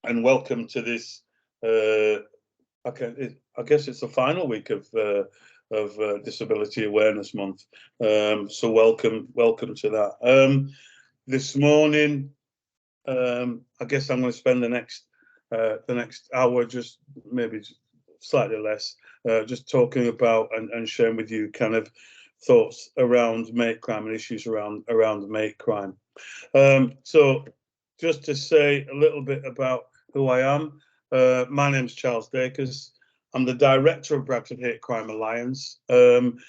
and welcome to this. I guess it's the final week of Disability Awareness Month. So welcome to that. This morning, I guess I'm going to spend the next hour, just maybe slightly less, just talking about and sharing with you kind of thoughts around mate crime and issues around mate crime. So just to say a little bit about who I am. My name's Charles Dacus. I'm the director of Bradford Hate Crime Alliance, and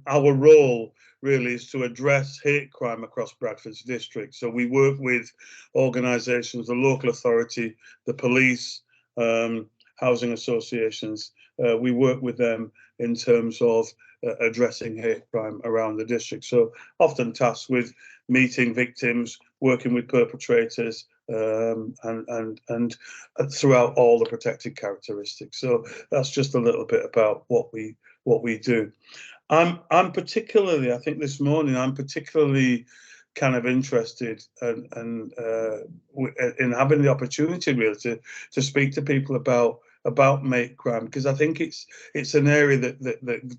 our role really is to address hate crime across Bradford's district. So we work with organisations, the local authority, the police, housing associations. We work with them in terms of addressing hate crime around the district. So often tasked with meeting victims, working with perpetrators, and throughout all the protected characteristics. So that's just a little bit about what we do. I'm particularly, I think this morning, I'm particularly kind of interested in having the opportunity really to speak to people about mate crime, because I think it's an area that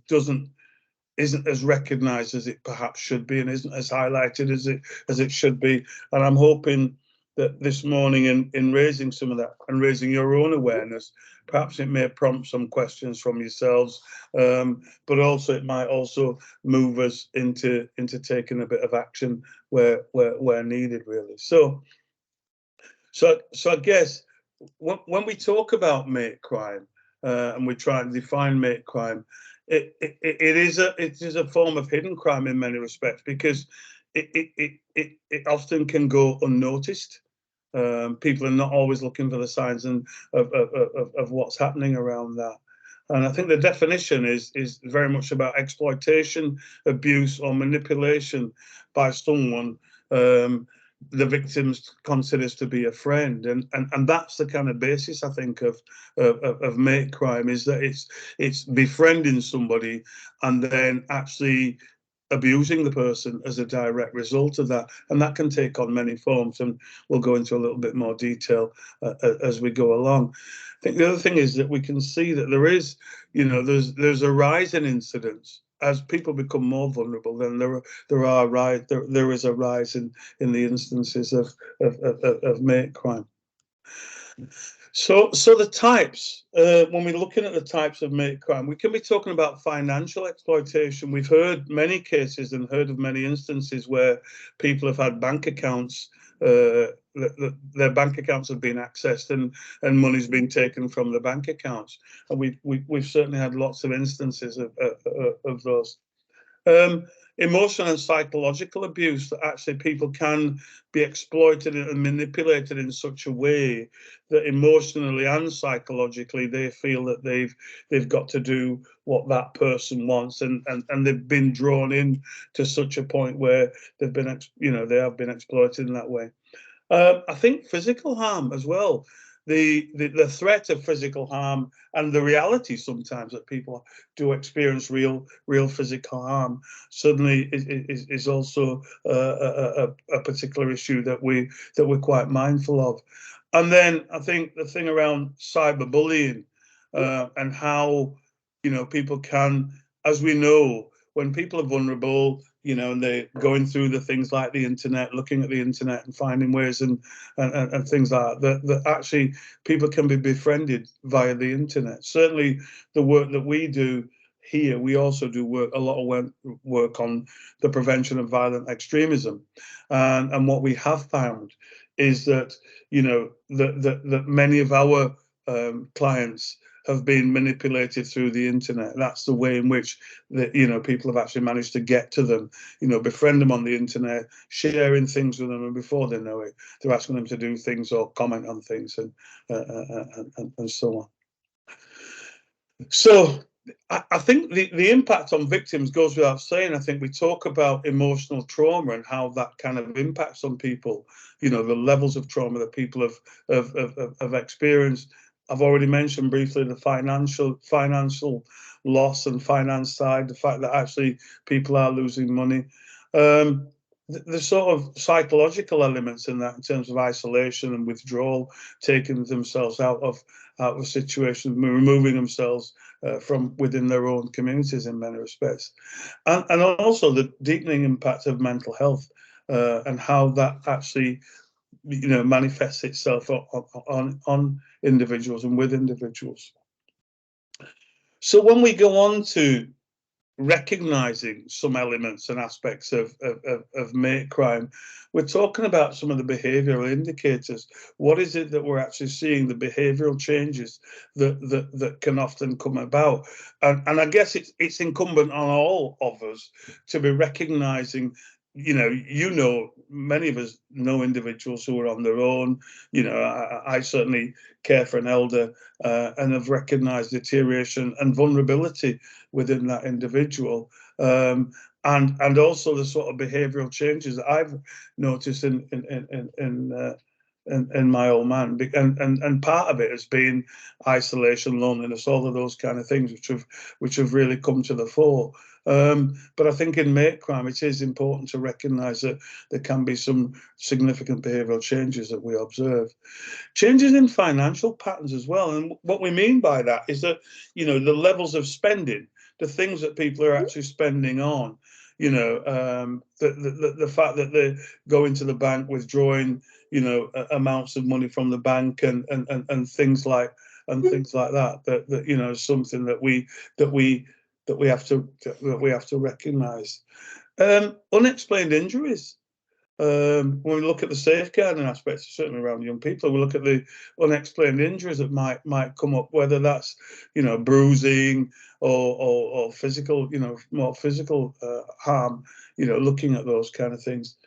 isn't as recognised as it perhaps should be, and isn't as highlighted as it should be. And I'm hoping that this morning, in raising some of that and raising your own awareness, perhaps it may prompt some questions from yourselves, but also it might also move us into taking a bit of action where needed, really. So I guess when we talk about mate crime, and we try and define mate crime, it is a form of hidden crime in many respects, because it often can go unnoticed. People are not always looking for the signs of what's happening around that. And I think the definition is very much about exploitation, abuse, or manipulation by someone the victim considers to be a friend, and that's the kind of basis, I think, of mate crime, is that it's befriending somebody and then actually abusing the person as a direct result of that. And that can take on many forms, and we'll go into a little bit more detail as we go along. I think the other thing is that we can see that there is, there's a rise in incidents as people become more vulnerable. Then there is a rise in the instances of mate crime. So the types, when we're looking at the types of mate crime, we can be talking about financial exploitation. We've heard many cases and heard of many instances where people have had bank accounts, their bank accounts have been accessed and money's been taken from the bank accounts. And we've certainly had lots of instances of those. Emotional and psychological abuse, that actually people can be exploited and manipulated in such a way that emotionally and psychologically they feel that they've got to do what that person wants, and they've been drawn in to such a point where they've been they have been exploited in that way. I think physical harm as well. The threat of physical harm and the reality sometimes that people do experience real physical harm certainly is also a particular issue that we're quite mindful of. And then I think the thing around cyberbullying, and how people can, as we know, when people are vulnerable, and they're going through the things like the internet, looking at the internet and finding ways and things like that actually people can be befriended via the internet. Certainly the work that we do here, we also do a lot of work on the prevention of violent extremism. And what we have found is that, that many of our clients have been manipulated through the internet. That's the way in which people have actually managed to get to them, befriend them on the internet, sharing things with them, and before they know it, they're asking them to do things or comment on things and so on. So I think the impact on victims goes without saying. I think we talk about emotional trauma and how that kind of impacts on people, the levels of trauma that people have experienced. I've already mentioned briefly the financial loss and finance side, the fact that actually people are losing money. the sort of psychological elements in that, in terms of isolation and withdrawal, taking themselves out of situations, removing themselves from within their own communities in many respects, and also the deepening impact of mental health, and how that actually, manifests itself on individuals and with individuals. So when we go on to recognizing some elements and aspects of mate crime, we're talking about some of the behavioral indicators. What is it that we're actually seeing, the behavioral changes that can often come about? And I guess it's incumbent on all of us to be recognizing, many of us know individuals who are on their own. I certainly care for an elder, and have recognized deterioration and vulnerability within that individual, and also the sort of behavioural changes that I've noticed in my old man, and part of it has been isolation, loneliness, all of those kind of things which have really come to the fore. But I think in mate crime, it is important to recognise that there can be some significant behavioural changes that we observe. Changes in financial patterns as well. And what we mean by that is that, the levels of spending, the things that people are actually spending on, the fact that they go into the bank withdrawing, amounts of money from the bank, and things like that is something that we have to recognise. Unexplained injuries. When we look at the safeguarding aspects, certainly around young people, we look at the unexplained injuries that might come up, whether that's bruising or physical, more physical harm. Looking at those kind of things.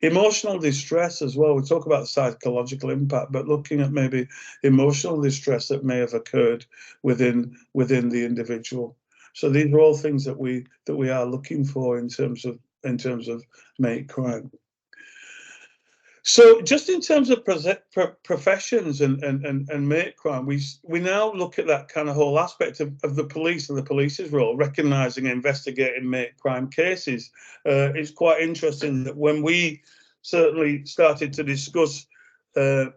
Emotional distress as well. We talk about the psychological impact, but looking at maybe emotional distress that may have occurred within the individual. So these are all things that we are looking for in terms of mate crime. So just in terms of professions and mate crime, we now look at that kind of whole aspect of the police and the police's role, recognising and investigating mate crime cases. It's quite interesting that when we certainly started to discuss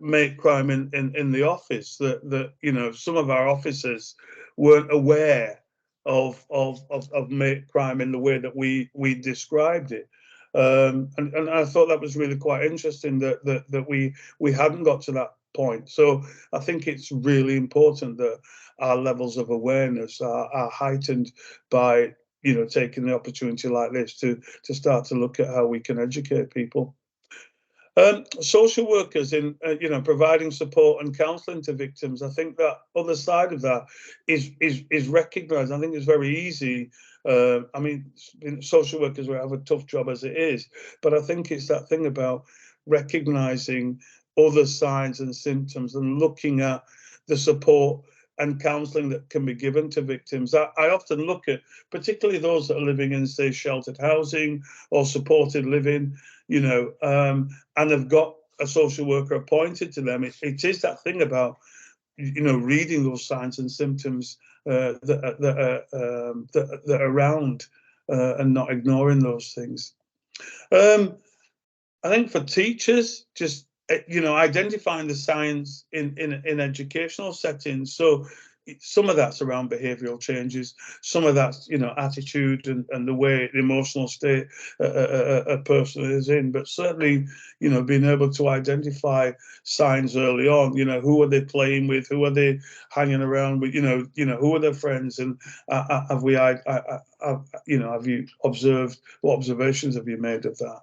mate crime in the office, that some of our officers weren't aware of mate crime in the way that we described it. And I thought that was really quite interesting that we hadn't got to that point. So I think it's really important that our levels of awareness are heightened by taking the opportunity like this to start to look at how we can educate people. Social workers in providing support and counselling to victims. I think that other side of that is recognised. I think it's very easy. I mean, social workers will have a tough job as it is, but I think it's that thing about recognising other signs and symptoms and looking at the support and counselling that can be given to victims. I often look at particularly those that are living in, say, sheltered housing or supported living, and have got a social worker appointed to them. It is that thing about, reading those signs and symptoms that are around, and not ignoring those things. I think for teachers, just identifying the signs in educational settings. So some of that's around behavioural changes, some of that's attitude and the way the emotional state a person is in. But certainly, being able to identify signs early on. Who are they playing with? Who are they hanging around with? Who are their friends? And have you observed? What observations have you made of that?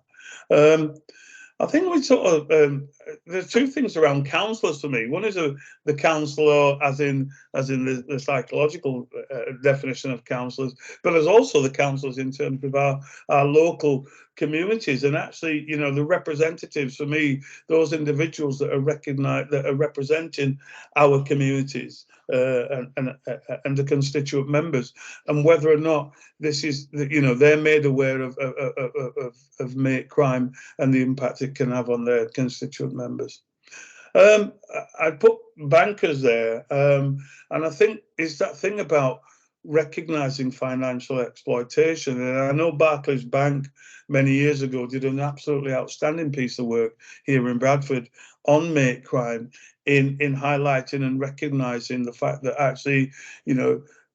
I think we sort of there's two things around counsellors for me. One is the counsellor, as in the psychological definition of counsellors, but there's also the counsellors in terms of our local communities, and actually, the representatives for me, those individuals that are recognised, that are representing our communities and the constituent members, and whether or not this is, they're made aware of mate crime and the impact it can have on their constituent members. I put bankers there, and I think it's that thing about recognising financial exploitation. And I know Barclays Bank many years ago did an absolutely outstanding piece of work here in Bradford on mate crime, in highlighting and recognising the fact that actually,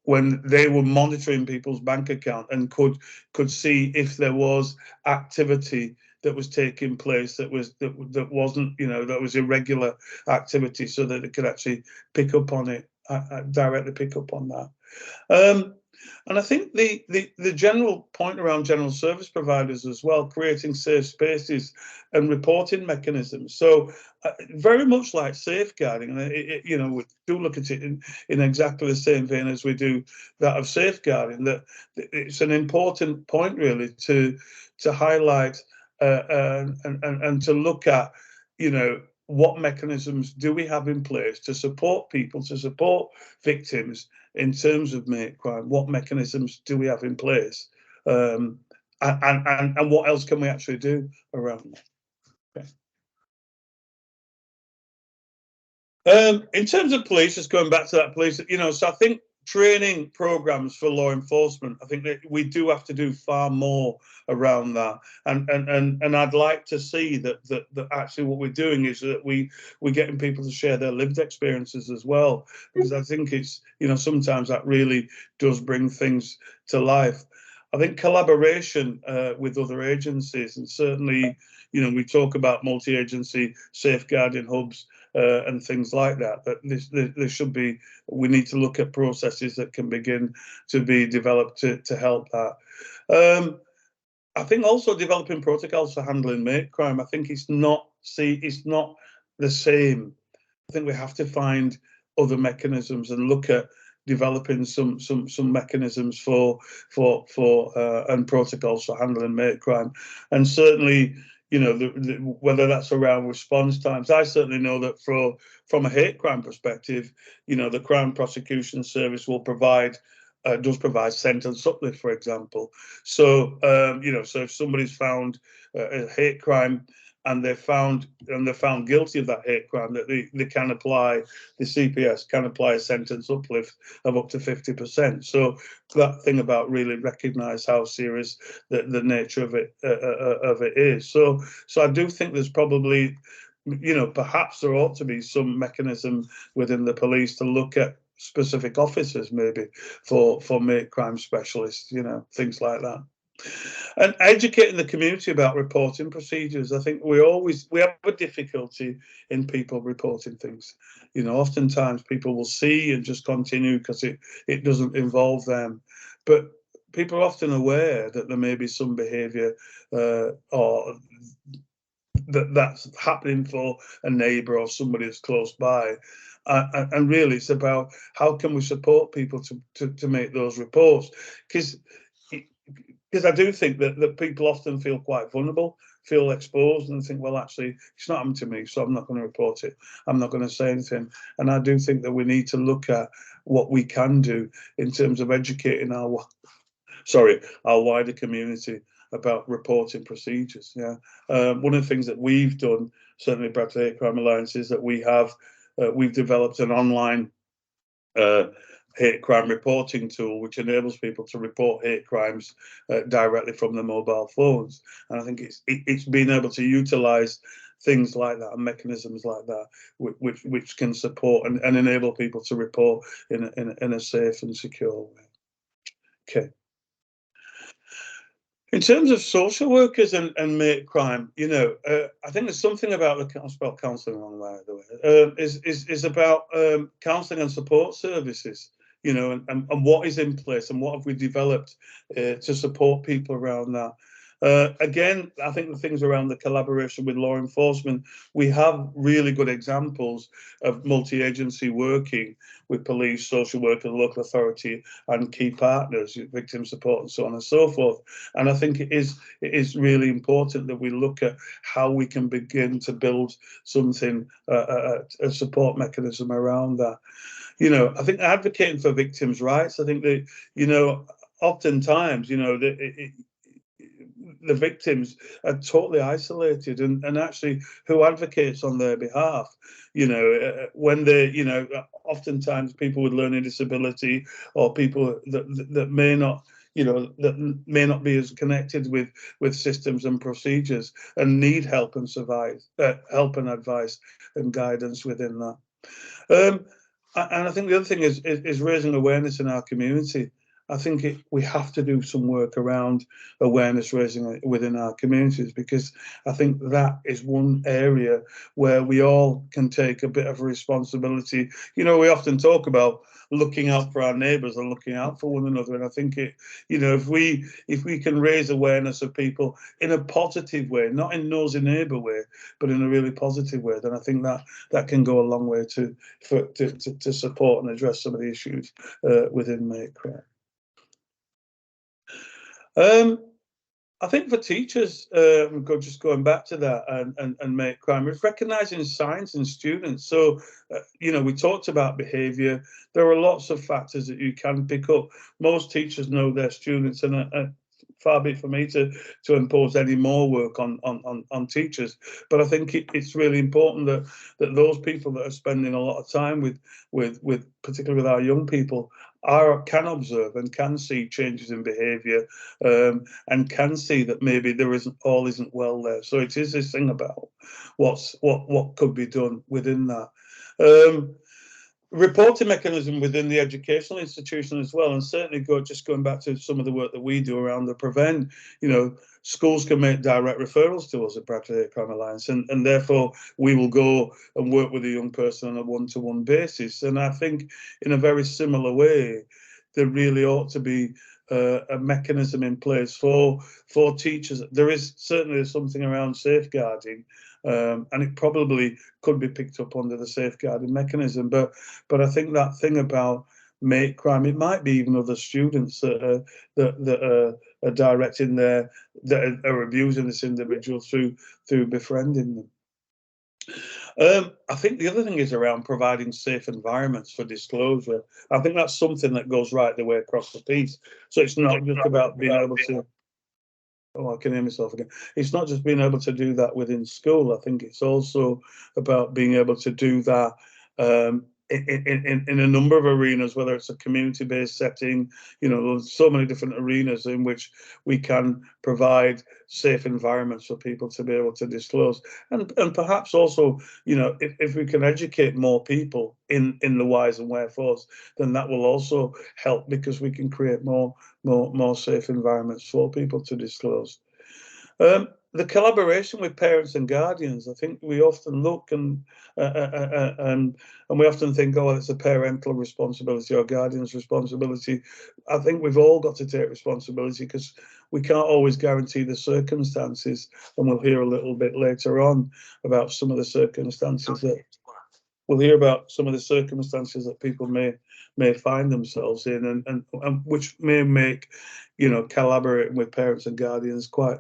when they were monitoring people's bank account and could see if there was activity that was taking place that wasn't, that was irregular activity, so that they could actually pick up on it, directly pick up on that. And I think the general point around general service providers as well, creating safe spaces and reporting mechanisms. So very much like safeguarding, and we do look at it in exactly the same vein as we do that of safeguarding. That it's an important point really to highlight and to look at, what mechanisms do we have in place to support people, to support victims in terms of mate crime? What mechanisms do we have in place? And what else can we actually do around that? Okay. In terms of police, just going back to that police, so I think training programs for law enforcement, I think that we do have to do far more around that, and I'd like to see that actually what we're doing is that we're getting people to share their lived experiences as well, because I think it's, sometimes that really does bring things to life. I think collaboration with other agencies, and certainly, we talk about multi-agency safeguarding hubs and things like that. But there should be. We need to look at processes that can begin to be developed to help that. I think also developing protocols for handling mate crime. I think it's not the same. I think we have to find other mechanisms and look at developing some mechanisms for and protocols for handling mate crime, and certainly, whether that's around response times. I certainly know that from a hate crime perspective, the Crown Prosecution Service will does provide sentence uplift, for example. So so if somebody's found a hate crime and they're found guilty of that hate crime, that they can apply, the CPS can apply a sentence uplift of up to 50%. So that thing about really recognise how serious the nature of it is. So I do think there's probably, perhaps there ought to be some mechanism within the police to look at specific officers, maybe for mate crime specialists, things like that. And educating the community about reporting procedures. I think we have a difficulty in people reporting things. Oftentimes people will see and just continue because it doesn't involve them. But people are often aware that there may be some behaviour or that's happening for a neighbour or somebody that's close by. And really, it's about how can we support people to make those reports, because I do think that people often feel quite vulnerable, feel exposed, and think, well, actually, it's not happened to me, so I'm not going to report it. I'm not going to say anything. And I do think that we need to look at what we can do in terms of educating our wider community about reporting procedures. Yeah, one of the things that we've done, certainly Bradford Hate Crime Alliance, is that we've developed an online hate crime reporting tool, which enables people to report hate crimes directly from their mobile phones. And I think it's being able to utilise things like that and mechanisms like that, which can support and enable people to report in a safe and secure way. Okay. In terms of social workers and mate crime, I think there's something about I spelled counselling wrong, by the way, is about counselling and support services, and what is in place and what have we developed to support people around that. Again, I think the things around the collaboration with law enforcement, we have really good examples of multi-agency working with police, social worker, local authority, and key partners, victim support, and so on and so forth. And I think it is really important that we look at how we can begin to build something, a support mechanism around that. I think advocating for victims' rights. I think that oftentimes, the victims are totally isolated, and actually who advocates on their behalf, when they, oftentimes people with learning disability, or people that may not, that may not be as connected with systems and procedures, and need help and help and advice and guidance within that. And I think the other thing is raising awareness in our community. I think we have to do some work around awareness raising within our communities, because I think that is one area where we all can take a bit of a responsibility. We often talk about looking out for our neighbours and looking out for one another, and I think if we can raise awareness of people in a positive way, not in nosy neighbour way, but in a really positive way, then I think that can go a long way to support and address some of the issues within Make Crime. I think for teachers, just going back to that and Make Crime, it's recognising signs in students. So, we talked about behaviour. There are lots of factors that you can pick up. Most teachers know their students, and far be it for me to impose any more work on teachers. But I think it's really important that those people that are spending a lot of time with particularly with our young people can observe and can see changes in behaviour, and can see that maybe there isn't well there. So it is this thing about what could be done within that. Reporting mechanism within the educational institution as well, and certainly going back to some of the work that we do around the Prevent. Schools can make direct referrals to us at Bradford Hate Crime Alliance, and therefore we will go and work with a young person on a one-to-one basis. And I think in a very similar way, there really ought to be a mechanism in place for teachers. There is certainly something around safeguarding, and it probably could be picked up under the safeguarding mechanism. But I think that thing about Make Crime, it might be even other students that are directing that are abusing this individual through befriending them. I think the other thing is around providing safe environments for disclosure. I think that's something that goes right the way across the piece. So it's not just about being able to. Oh, I can hear myself again. It's not just being able to do that within school. I think it's also about being able to do that in a number of arenas, whether it's a community-based setting. There's so many different arenas in which we can provide safe environments for people to be able to disclose, and perhaps also, if we can educate more people in the whys and wherefores, then that will also help, because we can create more safe environments for people to disclose. The collaboration with parents and guardians, I think we often look and we often think, oh, it's a parental responsibility or guardian's responsibility. I think we've all got to take responsibility, because we can't always guarantee the circumstances, and we'll hear a little bit later on about some of the circumstances that people may find themselves in, and which may make collaborating with parents and guardians quite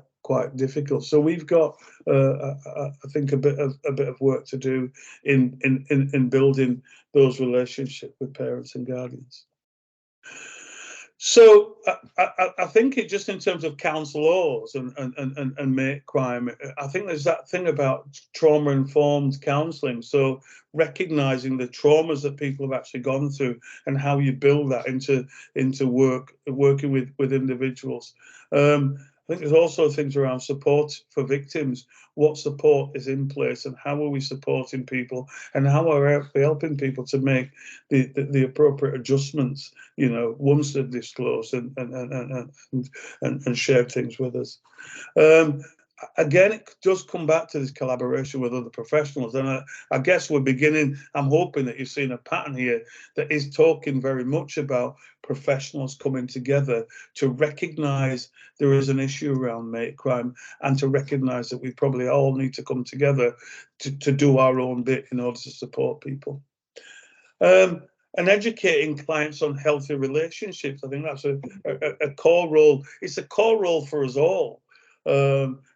difficult. So we've got, I think, a bit of work to do in building those relationships with parents and guardians. So I think it just in terms of council laws and Make Crime, I think there's that thing about trauma-informed counselling. So recognising the traumas that people have actually gone through and how you build that into working with individuals. I think there's also things around support for victims. What support is in place, and how are we supporting people, and how are we helping people to make the appropriate adjustments, once they've disclosed and shared things with us. Again, it does come back to this collaboration with other professionals, and I guess I'm hoping that you've seen a pattern here that is talking very much about professionals coming together to recognise there is an issue around Make Crime, and to recognise that we probably all need to come together to do our own bit in order to support people. And educating clients on healthy relationships, I think that's a core role. It's a core role for us all.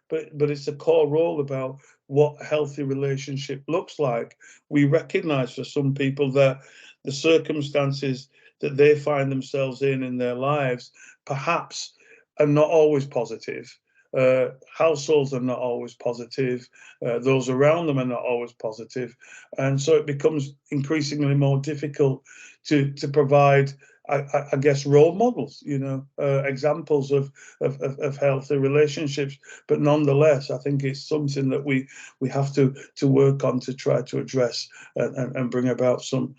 But it's a core role about what a healthy relationship looks like. We recognise for some people that the circumstances that they find themselves in their lives perhaps are not always positive. households are not always positive. Those around them are not always positive, and so it becomes increasingly more difficult to provide, I guess, role models, examples of healthy relationships. But nonetheless, I think it's something that we have to work on to try to address and bring about some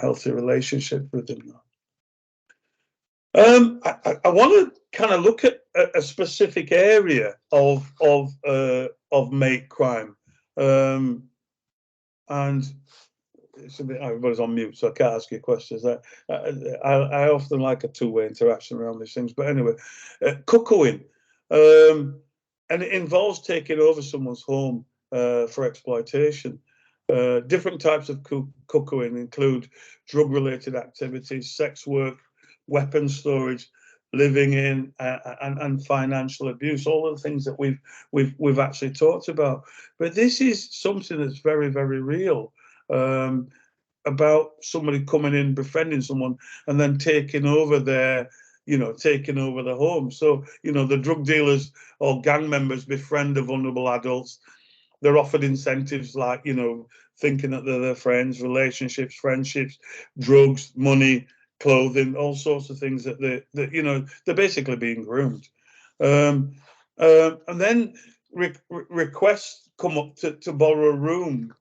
healthy relationship within that. I want to kind of look at a specific area of mate crime, and it's a bit, everybody's on mute, so I can't ask you questions. I often like a two-way interaction around these things, but anyway, cuckooing, and it involves taking over someone's home for exploitation. Different types of cuckooing include drug-related activities, sex work, weapons storage, living in, and financial abuse. All of the things that we've actually talked about. But this is something that's very, very real. About somebody coming in, befriending someone, and then taking over the home. So, the drug dealers or gang members befriend the vulnerable adults. They're offered incentives like, thinking that they're their friends, relationships, friendships, drugs, money, clothing, all sorts of things that they're basically being groomed. And then requests come up to borrow a room,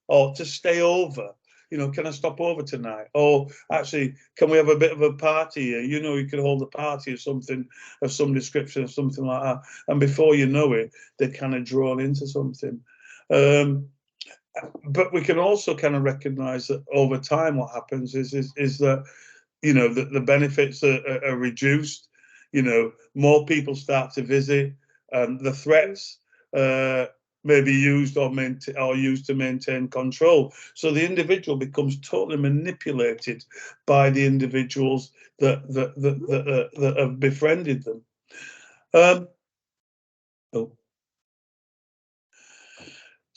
or to stay over. Can I stop over tonight? Or actually, can we have a bit of a party here? You could hold a party or something of some description or something like that. And before you know it, they're kind of drawn into something. But we can also kind of recognize that over time, what happens is that, the benefits are reduced. More people start to visit. The threats may be used or used to maintain control. So the individual becomes totally manipulated by the individuals that have befriended them.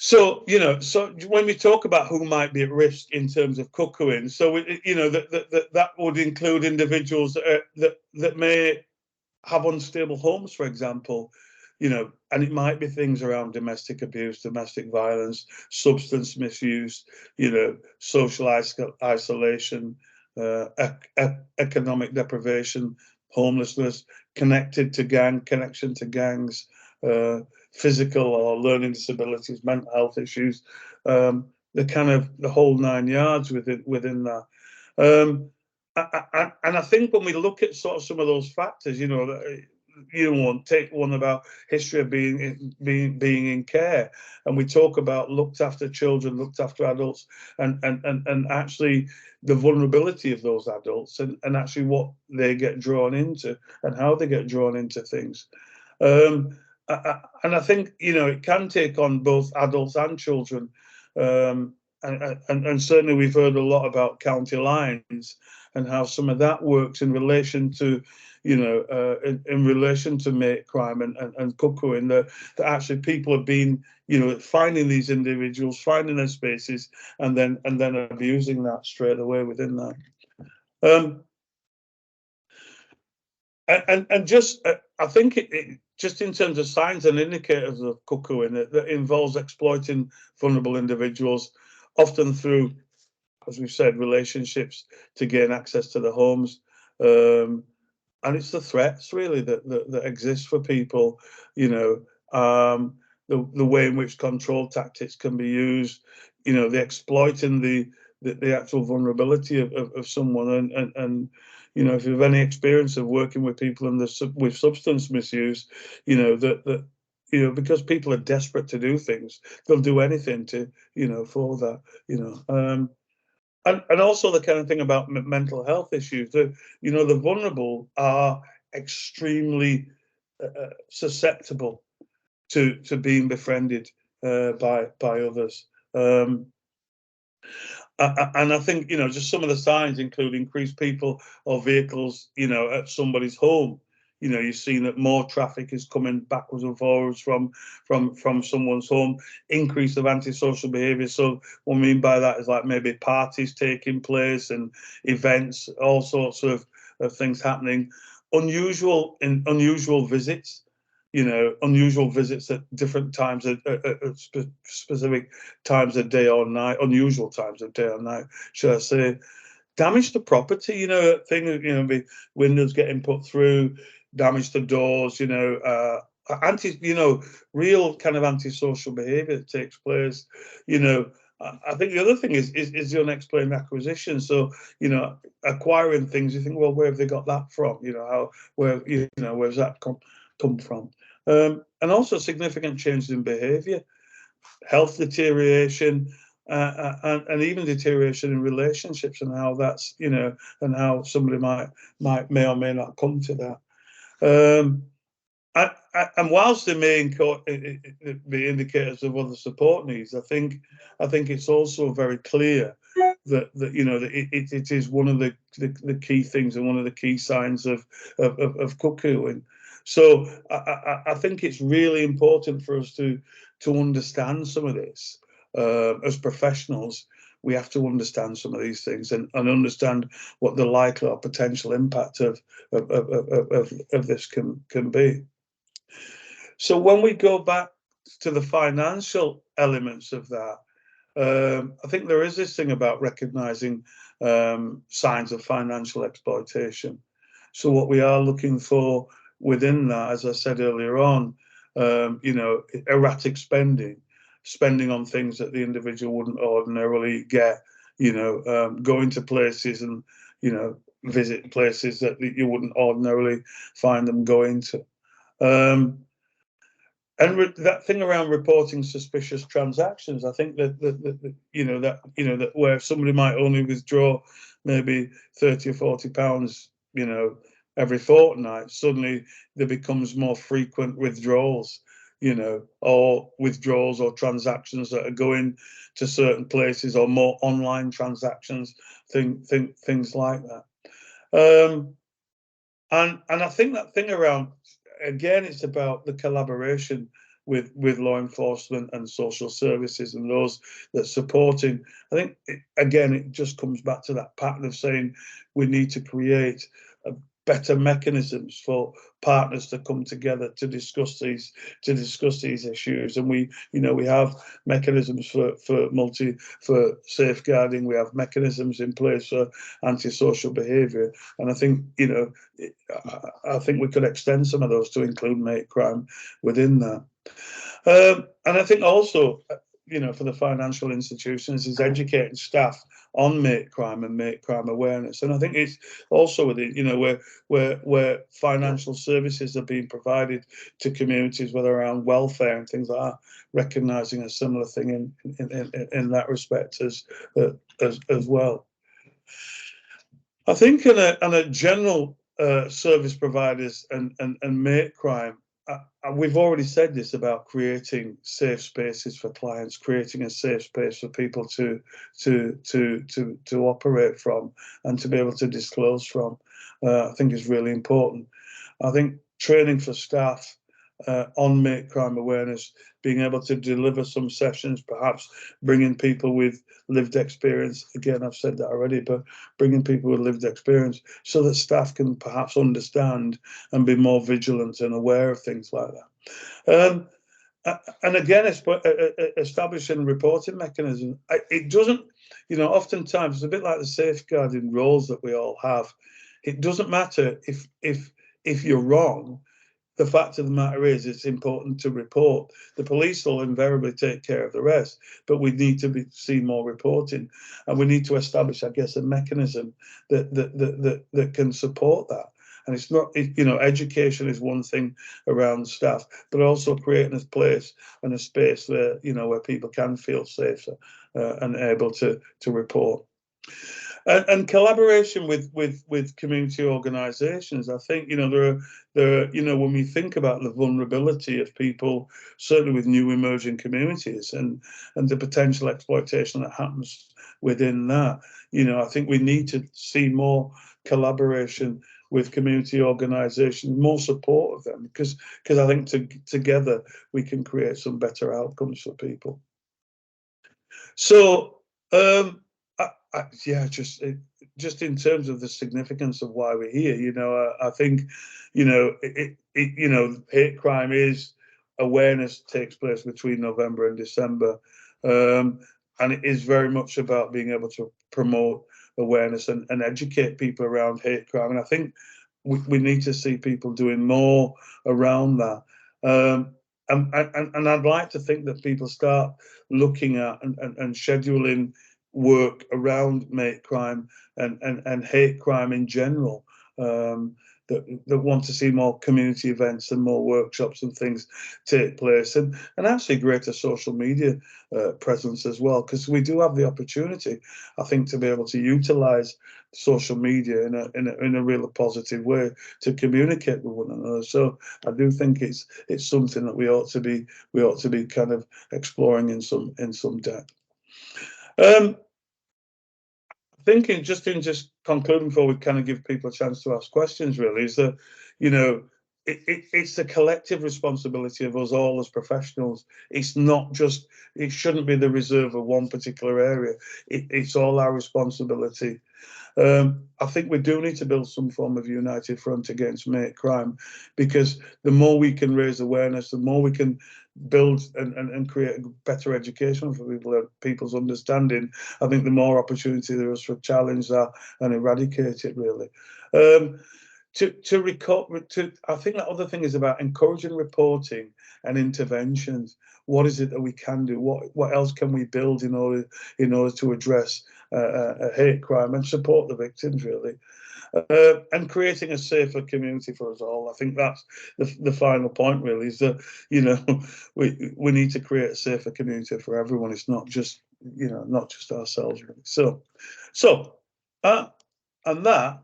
So, so when we talk about who might be at risk in terms of cuckooing, so that would include individuals that may have unstable homes, for example, and it might be things around domestic abuse, domestic violence, substance misuse, social isolation, economic deprivation, homelessness, connection to gangs, physical or learning disabilities, mental health issues, the whole 9 yards within that. And I think when we look at sort of some of those factors, take one about history of being in care, and we talk about looked after children, looked after adults, and actually the vulnerability of those adults, and actually what they get drawn into and how they get drawn into things. And I think it can take on both adults and children. And certainly we've heard a lot about county lines and how some of that works in relation to, in relation to mate crime and cuckooing, that actually people have been, finding these individuals, finding their spaces, and then abusing that straight away within that. And just, I think it just in terms of signs and indicators of cuckooing, that involves exploiting vulnerable individuals, often through, as we've said, relationships to gain access to the homes. And it's the threats really that exist for people, the way in which control tactics can be used, the exploiting the actual vulnerability of someone, and if you have any experience of working with people with substance misuse, because people are desperate to do things, they'll do anything to, for that, And also the kind of thing about mental health issues, that the vulnerable are extremely susceptible to being befriended by others. And I think just some of the signs include increased people or vehicles at somebody's home. You've seen that more traffic is coming backwards and forwards from someone's home. Increase of antisocial behaviour. So what I mean by that is like maybe parties taking place and events, all sorts of things happening. Unusual visits. unusual visits at different times, at specific times of day or night, unusual times of day or night, should I say. Damage to property, thing, the windows getting put through, damage to doors, real kind of antisocial behaviour that takes place. I think the other thing is the unexplained acquisition. So, acquiring things, you think, well, where have they got that from? Where's that come from? And also significant changes in behaviour, health deterioration, and even deterioration in relationships, and how that's, and how somebody may or may not come to that. And whilst there may be indicators of other support needs, I think it's also very clear that it is one of the key things and one of the key signs of cuckooing. So I think it's really important for us to understand some of this. As professionals, we have to understand some of these things and understand what the likely or potential impact of this can be. So when we go back to the financial elements of that, I think there is this thing about recognizing signs of financial exploitation. So what we are looking for within that, as I said earlier on, erratic spending on things that the individual wouldn't ordinarily get, going to places and, visit places that you wouldn't ordinarily find them going to. And that thing around reporting suspicious transactions, I think that where somebody might only withdraw maybe £30 or £40, every fortnight, suddenly there becomes more frequent withdrawals, or withdrawals or transactions that are going to certain places, or more online transactions, things like that. And I think that thing around, again, it's about the collaboration with law enforcement and social services and those that supporting. I think, again, it just comes back to that pattern of saying we need to create better mechanisms for partners to come together to discuss these issues. And we have mechanisms for safeguarding. We have mechanisms in place for antisocial behaviour, and I think we could extend some of those to include mate crime within that. And I think also, for the financial institutions, is educating staff on mate crime and mate crime awareness. And I think it's also within, where financial services are being provided to communities, whether around welfare and things like that, recognising a similar thing in that respect as well. I think in a general service providers and mate crime, we've already said this about creating safe spaces for clients, creating a safe space for people to operate from and to be able to disclose from. I think is really important. I think training for staff on mate crime awareness, being able to deliver some sessions, perhaps bringing people with lived experience. Again, I've said that already, but bringing people with lived experience so that staff can perhaps understand and be more vigilant and aware of things like that. And again, establishing reporting mechanism. It doesn't, oftentimes it's a bit like the safeguarding roles that we all have. It doesn't matter if you're wrong. The fact of the matter is, it's important to report. The police will invariably take care of the rest, but we need to see more reporting, and we need to establish, I guess, a mechanism that can support that. And it's not, education is one thing around staff, but also creating a place and a space where, where people can feel safer and able to report. And collaboration with community organisations. I think there are when we think about the vulnerability of people, certainly with new emerging communities, and the potential exploitation that happens within that. I think we need to see more collaboration with community organisations, more support of them, because I think together we can create some better outcomes for people. So. just in terms of the significance of why we're here, I think, hate crime is awareness takes place between November and December, and it is very much about being able to promote awareness and educate people around hate crime. And I think we need to see people doing more around that. And I'd like to think that people start looking at and scheduling work around hate crime and hate crime in general. That want to see more community events and more workshops and things take place, and actually greater social media presence as well, because we do have the opportunity, I think, to be able to utilize social media in a really positive way to communicate with one another. So I do think it's something that we ought to be kind of exploring in some depth. Thinking just concluding before we kind of give people a chance to ask questions, really, is that it's the collective responsibility of us all as professionals. It's not just, it shouldn't be the reserve of one particular area. It's all our responsibility. I think we do need to build some form of united front against hate crime, because the more we can raise awareness, the more we can build and create a better education for people's understanding, I think the more opportunity there is for challenge that and eradicate it, really. I think that other thing is about encouraging reporting and interventions. What is it that we can do? What else can we build in order to address hate crime and support the victims, really? And creating a safer community for us all. I think that's the final point, really, is that we need to create a safer community for everyone. It's not just ourselves, really. So and that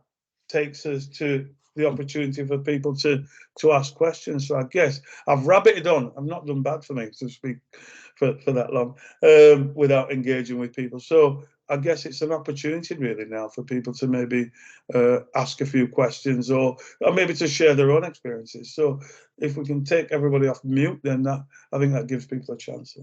takes us to the opportunity for people to ask questions. So I guess I've rabbited on. I've not done bad for me to speak for that long without engaging with people. So I guess it's an opportunity really now for people to maybe ask a few questions or maybe to share their own experiences. So if we can take everybody off mute, then I think that gives people a chance.